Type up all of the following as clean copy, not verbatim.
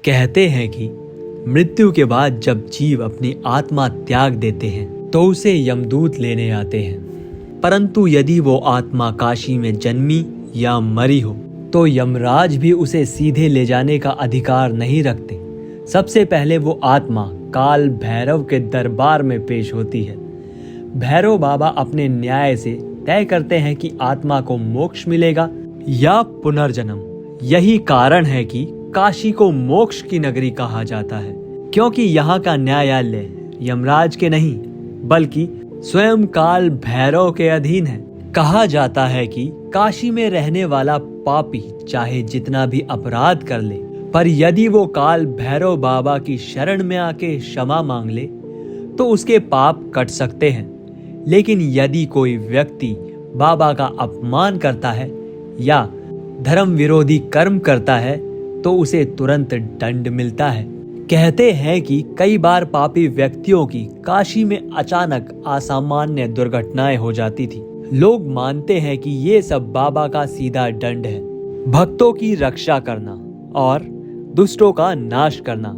कहते हैं कि मृत्यु के बाद जब जीव अपनी आत्मा त्याग देते हैं तो उसे यमदूत लेने आते हैं। परंतु यदि वो आत्मा काशी में जन्मी या मरी हो तो यमराज भी उसे सीधे ले जाने का अधिकार नहीं रखते। सबसे पहले वो आत्मा काल भैरव के दरबार में पेश होती है। भैरव बाबा अपने न्याय से तय करते हैं कि आत्मा को मोक्ष मिलेगा या पुनर्जन्म। यही कारण है कि काशी को मोक्ष की नगरी कहा जाता है, क्योंकि यहाँ का न्यायालय यमराज के नहीं बल्कि स्वयं काल भैरव के अधीन है। कहा जाता है कि काशी में रहने वाला पापी चाहे जितना भी अपराध कर ले, पर यदि वो काल भैरव बाबा की शरण में आके क्षमा मांग ले तो उसके पाप कट सकते हैं। लेकिन यदि कोई व्यक्ति बाबा का अपमान करता है या धर्म विरोधी कर्म करता है तो उसे तुरंत दंड मिलता है। कहते हैं कि कई बार पापी व्यक्तियों की काशी में अचानक असामान्य दुर्घटनाएं हो जाती थी। लोग मानते हैं कि ये सब बाबा का सीधा दंड है। भक्तों की रक्षा करना और दुष्टों का नाश करना,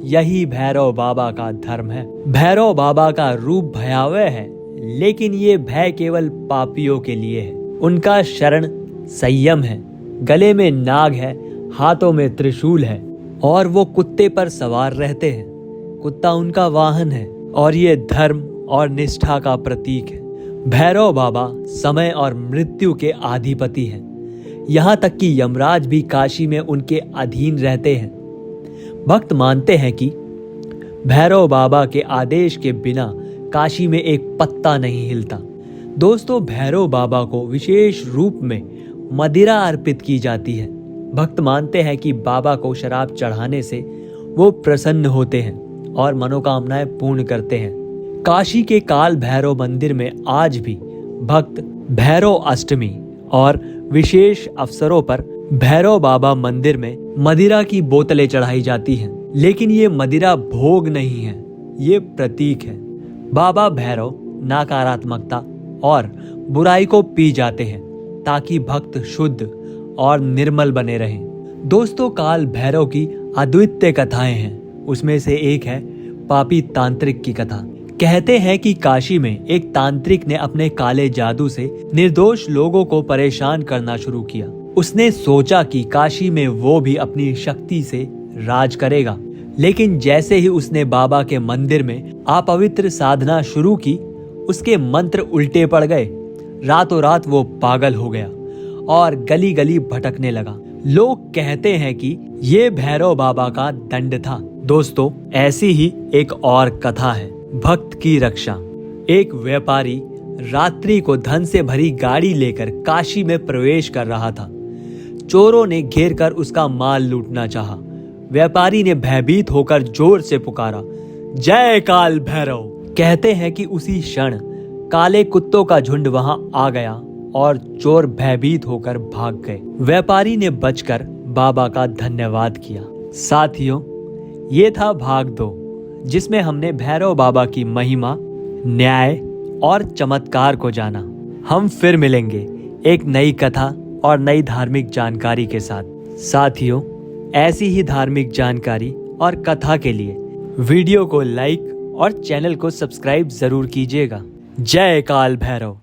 यही भैरव बाबा का धर्म है। भैरव बाबा का रूप भयावह है, लेकिन ये भय केवल पापियों के लिए है। उनका शरण संयम है, गले में नाग है, हाथों में त्रिशूल है और वो कुत्ते पर सवार रहते हैं। कुत्ता उनका वाहन है और ये धर्म और निष्ठा का प्रतीक है। भैरव बाबा समय और मृत्यु के अधिपति हैं। यहाँ तक कि यमराज भी काशी में उनके अधीन रहते हैं। भक्त मानते हैं कि भैरव बाबा के आदेश के बिना काशी में एक पत्ता नहीं हिलता। दोस्तों, भैरव बाबा को विशेष रूप में मदिरा अर्पित की जाती है। भक्त मानते हैं कि बाबा को शराब चढ़ाने से वो प्रसन्न होते हैं और मनोकामनाएं पूर्ण करते हैं। काशी के काल भैरव मंदिर में आज भी भक्त भैरव अष्टमी और विशेष अवसरों पर भैरव बाबा मंदिर में मदिरा की बोतलें चढ़ाई जाती हैं। लेकिन ये मदिरा भोग नहीं है, ये प्रतीक है। बाबा भैरव नकारात्मकता और बुराई को पी जाते हैं ताकि भक्त शुद्ध और निर्मल बने रहें। दोस्तों, काल भैरव की अद्वितीय कथाएं हैं। उसमें से एक है पापी तांत्रिक की कथा। कहते हैं कि काशी में एक तांत्रिक ने अपने काले जादू से निर्दोष लोगों को परेशान करना शुरू किया। उसने सोचा कि काशी में वो भी अपनी शक्ति से राज करेगा। लेकिन जैसे ही उसने बाबा के मंदिर में अपवित्र साधना शुरू की, उसके मंत्र उल्टे पड़ गए। रातों रात वो पागल हो गया और गली गली भटकने लगा। लोग कहते हैं कि ये भैरव बाबा का दंड था। दोस्तों, ऐसी ही एक और कथा है भक्त की रक्षा। एक व्यापारी रात्रि को धन से भरी गाड़ी लेकर काशी में प्रवेश कर रहा था। चोरों ने घेर कर उसका माल लूटना चाहा। व्यापारी ने भयभीत होकर जोर से पुकारा, जय काल भैरव। कहते हैं कि उसी क्षण काले कुत्तों का झुंड वहां आ गया और चोर भयभीत होकर भाग गए। व्यापारी ने बचकर बाबा का धन्यवाद किया। साथियों, ये था भाग 2, जिसमें हमने भैरव बाबा की महिमा, न्याय और चमत्कार को जाना। हम फिर मिलेंगे एक नई कथा और नई धार्मिक जानकारी के साथ। साथियों, ऐसी ही धार्मिक जानकारी और कथा के लिए वीडियो को लाइक और चैनल को सब्सक्राइब जरूर कीजिएगा। जय काल भैरव।